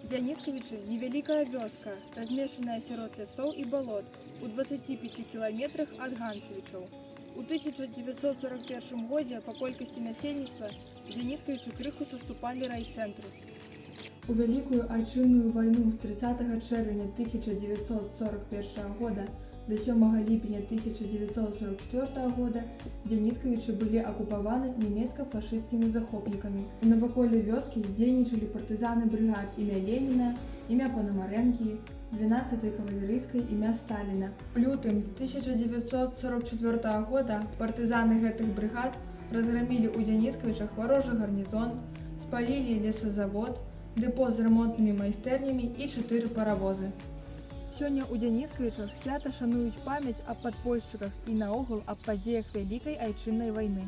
Дзяніскавічы – невялікая вёска, размешчаная сярод лясоў і балот у 25 кіламетрах ад Ганцевічаў. У 1941 годзе па колькасці насельніцтва Дзяніскавічы крыху саступалі райцэнтру. У Вялікую айчынную вайну з 30 чэрвеня 1941 года до 7 ліпеня 1944 года Дзяніскавічы былі акупаваны нямецка-фашысцкімі захопнікамі. У наваколлі вёскі дзейнічалі партызаны брыгад імя Леніна, імя Панамарэнкі, 12-й кавалерыйскай імя Сталіна. У лютым 1944 года партызаны гэтых брыгад разграмілі ў Дзяніскавічах варожы гарнізон, спалілі лесазавод, дэпо з рамонтнымі майстэрнямі і 4 паравозы. Сёння ў Дзяніскавічах свята шануюць памяць аб падпольшчыках і наогул аб падзеях Вялікай айчыннай вайны.